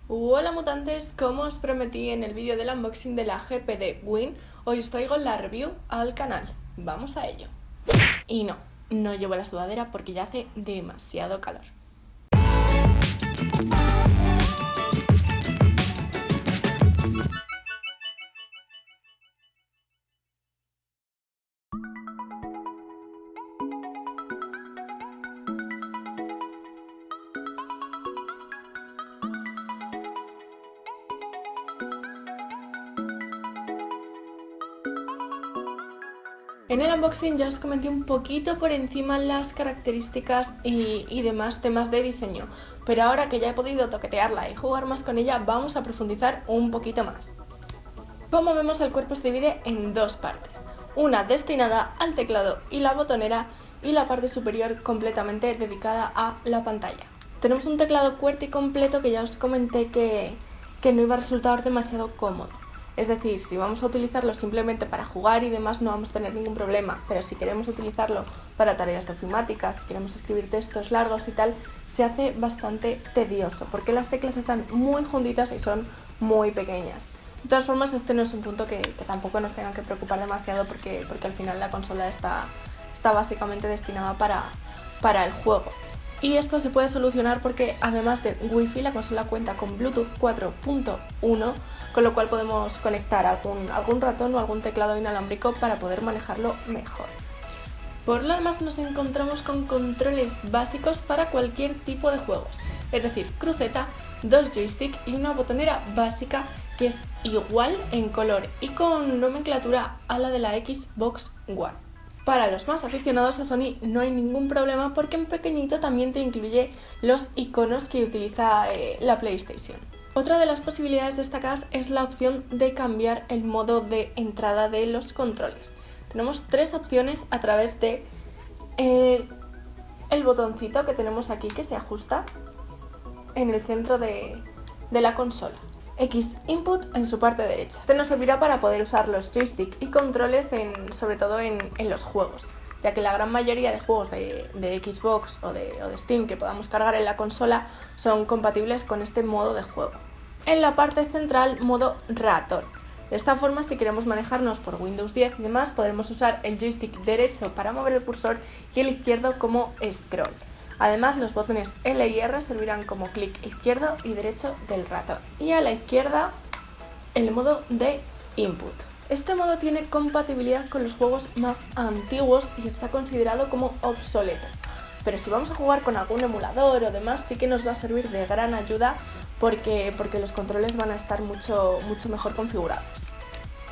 Hola mutantes, como os prometí en el vídeo del unboxing de la GPD Win, hoy os traigo la review al canal. Vamos a ello. Y no llevo la sudadera porque ya hace demasiado calor. En el unboxing ya os comenté un poquito por encima las características y demás temas de diseño, pero ahora que ya he podido toquetearla y jugar más con ella, vamos a profundizar un poquito más. Como vemos, el cuerpo se divide en dos partes, una destinada al teclado y la botonera y la parte superior completamente dedicada a la pantalla. Tenemos un teclado QWERTY completo que ya os comenté que no iba a resultar demasiado cómodo. Es decir, si vamos a utilizarlo simplemente para jugar y demás no vamos a tener ningún problema, pero si queremos utilizarlo para tareas de ofimática, si queremos escribir textos largos y tal, se hace bastante tedioso porque las teclas están muy juntitas y son muy pequeñas. De todas formas, este no es un punto que tampoco nos tengan que preocupar demasiado porque al final la consola está básicamente destinada para el juego. Y esto se puede solucionar porque además de Wi-Fi la consola cuenta con Bluetooth 4.1, con lo cual podemos conectar algún ratón o algún teclado inalámbrico para poder manejarlo mejor. Por lo demás nos encontramos con controles básicos para cualquier tipo de juegos, es decir, cruceta, dos joysticks y una botonera básica que es igual en color y con nomenclatura a la de la Xbox One. Para los más aficionados a Sony no hay ningún problema porque en pequeñito también te incluye los iconos que utiliza la PlayStation. Otra de las posibilidades destacadas es la opción de cambiar el modo de entrada de los controles. Tenemos tres opciones a través de el botoncito que tenemos aquí que se ajusta en el centro de la consola. X Input en su parte derecha. Este nos servirá para poder usar los joysticks y controles sobre todo en los juegos, ya que la gran mayoría de juegos de Xbox o de Steam que podamos cargar en la consola son compatibles con este modo de juego. En la parte central, modo ratón. De esta forma, si queremos manejarnos por Windows 10 y demás, podremos usar el joystick derecho para mover el cursor y el izquierdo como scroll. Además, los botones L y R servirán como clic izquierdo y derecho del ratón. Y a la izquierda, el modo de input. Este modo tiene compatibilidad con los juegos más antiguos y está considerado como obsoleto. Pero si vamos a jugar con algún emulador o demás, sí que nos va a servir de gran ayuda porque los controles van a estar mucho mejor configurados.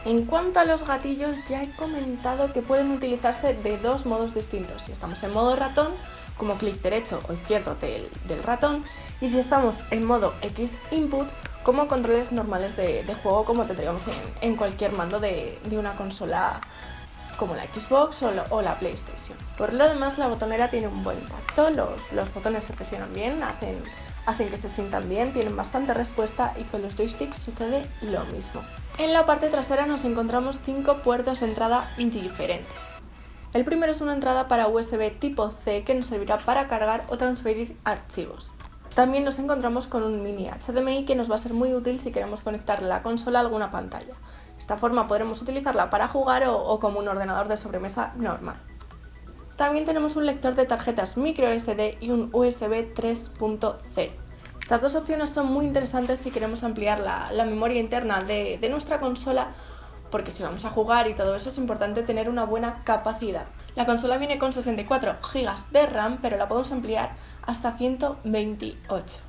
En cuanto a los gatillos, ya he comentado que pueden utilizarse de dos modos distintos. Si estamos en modo ratón, como clic derecho o izquierdo del ratón, y si estamos en modo X Input, como controles normales de juego como tendríamos en cualquier mando de una consola como la Xbox o la PlayStation. Por lo demás, la botonera tiene un buen tacto, los botones se presionan bien, hacen que se sientan bien, tienen bastante respuesta y con los joysticks sucede lo mismo. En la parte trasera nos encontramos 5 puertos de entrada diferentes. El primero es una entrada para USB tipo C que nos servirá para cargar o transferir archivos. También nos encontramos con un mini HDMI que nos va a ser muy útil si queremos conectar la consola a alguna pantalla. De esta forma podremos utilizarla para jugar o como un ordenador de sobremesa normal. También tenemos un lector de tarjetas microSD y un USB 3.0. Estas dos opciones son muy interesantes si queremos ampliar la memoria interna de nuestra consola, porque si vamos a jugar y todo eso es importante tener una buena capacidad. La consola viene con 64 GB de RAM, pero la podemos ampliar hasta 128.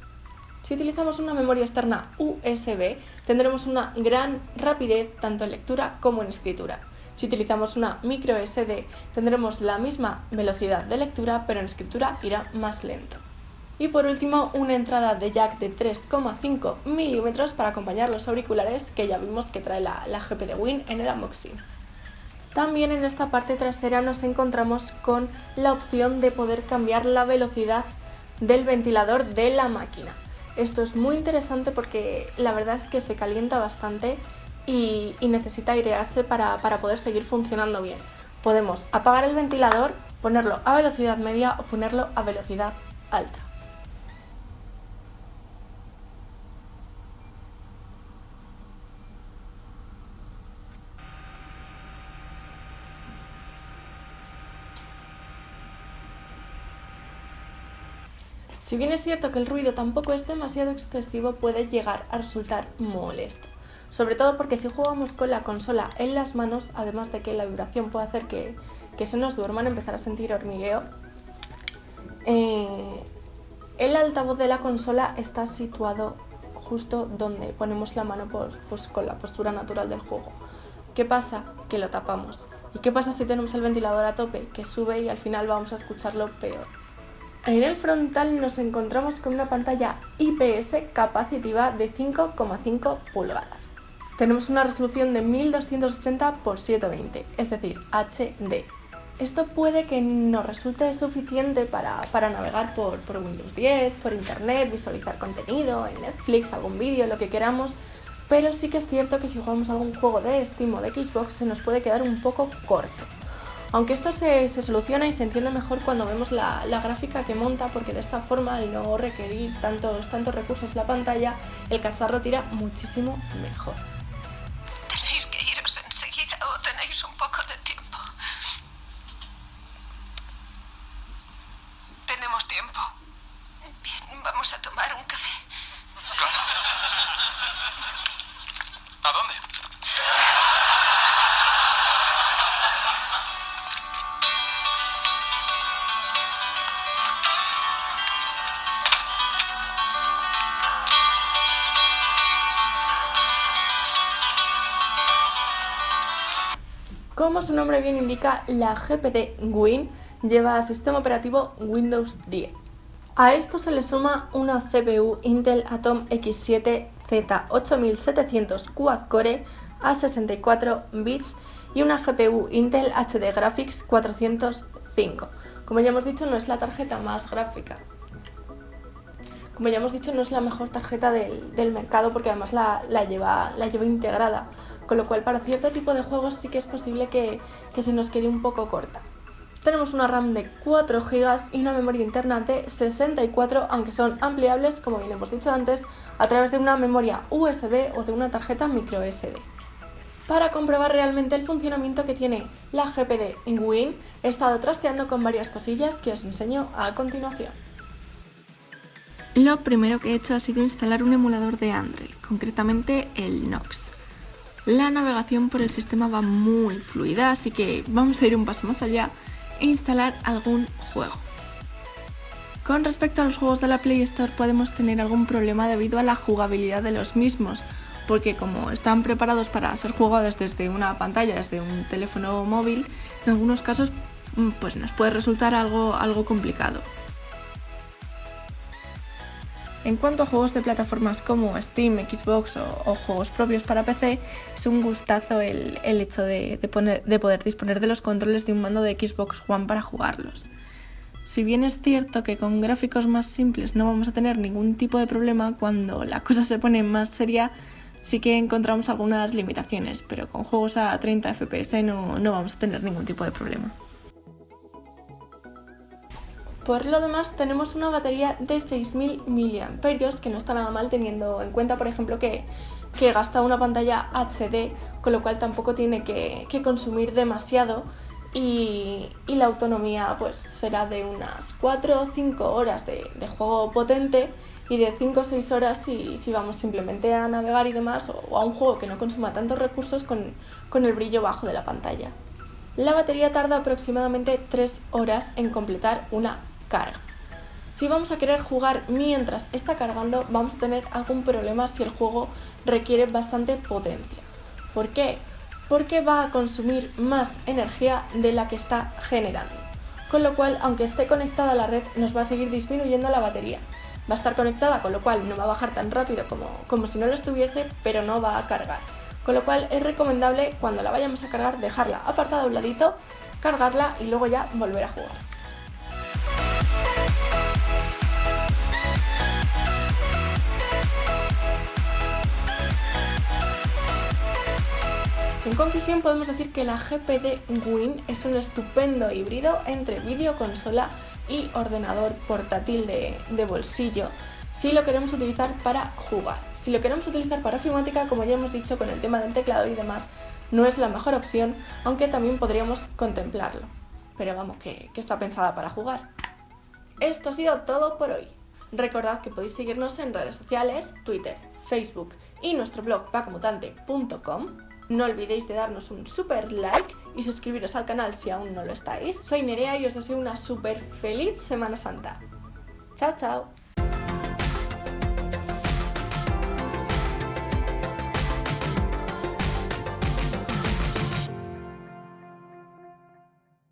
Si utilizamos una memoria externa USB, tendremos una gran rapidez tanto en lectura como en escritura. Si utilizamos una micro SD, tendremos la misma velocidad de lectura, pero en escritura irá más lento. Y por último, una entrada de jack de 3,5 mm para acompañar los auriculares que ya vimos que trae la GPD Win en el unboxing. También en esta parte trasera nos encontramos con la opción de poder cambiar la velocidad del ventilador de la máquina. Esto es muy interesante porque la verdad es que se calienta bastante y necesita airearse para poder seguir funcionando bien. Podemos apagar el ventilador, ponerlo a velocidad media o ponerlo a velocidad alta. Si bien es cierto que el ruido tampoco es demasiado excesivo, puede llegar a resultar molesto. Sobre todo porque si jugamos con la consola en las manos, además de que la vibración puede hacer que se nos duerman, empezar a sentir hormigueo, el altavoz de la consola está situado justo donde ponemos la mano pues con la postura natural del juego. ¿Qué pasa? Que lo tapamos. ¿Y qué pasa si tenemos el ventilador a tope? Que sube y al final vamos a escucharlo peor. En el frontal nos encontramos con una pantalla IPS capacitiva de 5,5 pulgadas. Tenemos una resolución de 1280 x 720, es decir, HD. Esto puede que nos resulte suficiente para navegar por Windows 10, por internet, visualizar contenido, en Netflix, algún vídeo, lo que queramos, pero sí que es cierto que si jugamos algún juego de Steam o de Xbox se nos puede quedar un poco corto. Aunque esto se soluciona y se entiende mejor cuando vemos la gráfica que monta, porque de esta forma, al no requerir tantos recursos la pantalla, el cacharro tira muchísimo mejor. ¿Tenéis que iros enseguida o tenéis un poco de tiempo? Tenemos tiempo. Bien, vamos a tomar un café. Claro. ¿A dónde? Como su nombre bien indica, la GPD Win lleva sistema operativo Windows 10. A esto se le suma una CPU Intel Atom X7 Z8700 Quad-Core a 64 bits y una GPU Intel HD Graphics 405. Como ya hemos dicho, no es la tarjeta más gráfica. Como ya hemos dicho, no es la mejor tarjeta del mercado porque además la lleva integrada, con lo cual para cierto tipo de juegos sí que es posible que se nos quede un poco corta. Tenemos una RAM de 4 GB y una memoria interna de 64, aunque son ampliables, como bien hemos dicho antes, a través de una memoria USB o de una tarjeta micro SD. Para comprobar realmente el funcionamiento que tiene la GPD Win, he estado trasteando con varias cosillas que os enseño a continuación. Lo primero que he hecho ha sido instalar un emulador de Android, concretamente el Nox. La navegación por el sistema va muy fluida, así que vamos a ir un paso más allá e instalar algún juego. Con respecto a los juegos de la Play Store podemos tener algún problema debido a la jugabilidad de los mismos, porque como están preparados para ser jugados desde una pantalla, desde un teléfono móvil, en algunos casos pues nos puede resultar algo complicado. En cuanto a juegos de plataformas como Steam, Xbox o juegos propios para PC, es un gustazo el hecho de poder disponer de los controles de un mando de Xbox One para jugarlos. Si bien es cierto que con gráficos más simples no vamos a tener ningún tipo de problema, cuando la cosa se pone más seria sí que encontramos algunas limitaciones, pero con juegos a 30 FPS no vamos a tener ningún tipo de problema. Por lo demás tenemos una batería de 6.000 mAh, que no está nada mal teniendo en cuenta, por ejemplo, que gasta una pantalla HD, con lo cual tampoco tiene que consumir demasiado y la autonomía pues será de unas 4 o 5 horas de juego potente y de 5 o 6 horas si vamos simplemente a navegar y demás o a un juego que no consuma tantos recursos con el brillo bajo de la pantalla. La batería tarda aproximadamente 3 horas en completar una carga. Si vamos a querer jugar mientras está cargando, vamos a tener algún problema si el juego requiere bastante potencia. ¿Por qué? Porque va a consumir más energía de la que está generando. Con lo cual, aunque esté conectada a la red, nos va a seguir disminuyendo la batería. Va a estar conectada, con lo cual no va a bajar tan rápido como si no lo estuviese, pero no va a cargar. Con lo cual es recomendable cuando la vayamos a cargar dejarla apartada a un ladito, cargarla y luego ya volver a jugar. En conclusión, podemos decir que la GPD Win es un estupendo híbrido entre videoconsola y ordenador portátil de bolsillo, si lo queremos utilizar para jugar. Si lo queremos utilizar para ofimática, como ya hemos dicho con el tema del teclado y demás, no es la mejor opción, aunque también podríamos contemplarlo. Pero vamos, que está pensada para jugar. Esto ha sido todo por hoy. Recordad que podéis seguirnos en redes sociales, Twitter, Facebook y nuestro blog vacamutante.com. No olvidéis de darnos un super like y suscribiros al canal si aún no lo estáis. Soy Nerea y os deseo una súper feliz Semana Santa. Chao, chao.